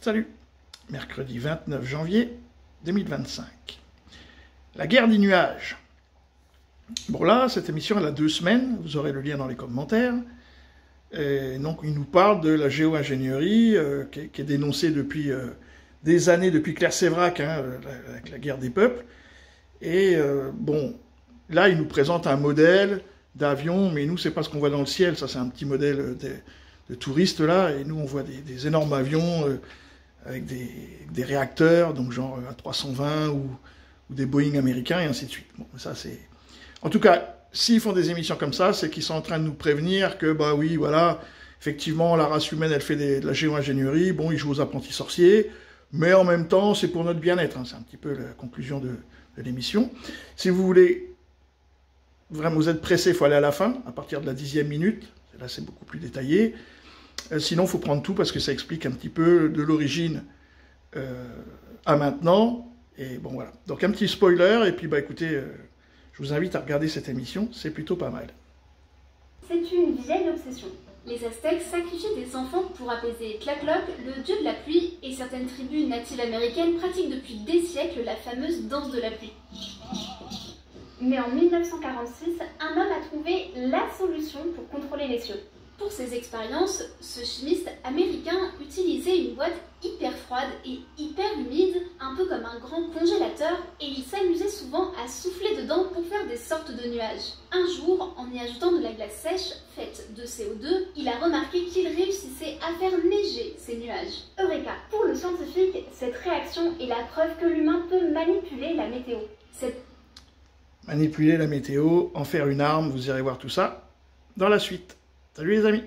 Salut, mercredi 29 janvier 2025. La guerre des nuages. Bon là, cette émission elle a 2 semaines, vous aurez le lien dans les commentaires. Et donc il nous parle de la géo-ingénierie qui est dénoncée depuis des années, depuis Claire Séverac, avec la guerre des peuples. Et bon, là il nous présente un modèle d'avion, mais nous c'est pas ce qu'on voit dans le ciel, ça c'est un petit modèle de touristes là, et nous on voit des énormes avions avec des réacteurs, donc genre A320 ou des Boeing américains et ainsi de suite. Bon, ça c'est... En tout cas, s'ils font des émissions comme ça, c'est qu'ils sont en train de nous prévenir que, bah oui, voilà, effectivement, la race humaine, elle fait de la géo-ingénierie, bon, ils jouent aux apprentis sorciers, mais en même temps, c'est pour notre bien-être, hein, c'est un petit peu la conclusion de l'émission. Si vous voulez, vraiment, vous êtes pressé, il faut aller à la fin, à partir de la 10e minute, là c'est beaucoup plus détaillé. Sinon, il faut prendre tout parce que ça explique un petit peu de l'origine à maintenant. Et bon, voilà. Donc, un petit spoiler. Et puis, bah écoutez, je vous invite à regarder cette émission. C'est plutôt pas mal. C'est une vieille obsession. Les Aztèques sacrifiaient des enfants pour apaiser Tlaloc, le dieu de la pluie, et certaines tribus natives américaines pratiquent depuis des siècles la fameuse danse de la pluie. Mais en 1946, un homme a trouvé la solution pour contrôler les cieux. Pour ces expériences, ce chimiste américain utilisait une boîte hyper froide et hyper humide, un peu comme un grand congélateur, et il s'amusait souvent à souffler dedans pour faire des sortes de nuages. Un jour, en y ajoutant de la glace sèche, faite de CO2, il a remarqué qu'il réussissait à faire neiger ces nuages. Eureka! Pour le scientifique, cette réaction est la preuve que l'humain peut manipuler la météo. Manipuler la météo, en faire une arme, vous irez voir tout ça dans la suite. Salut les amis!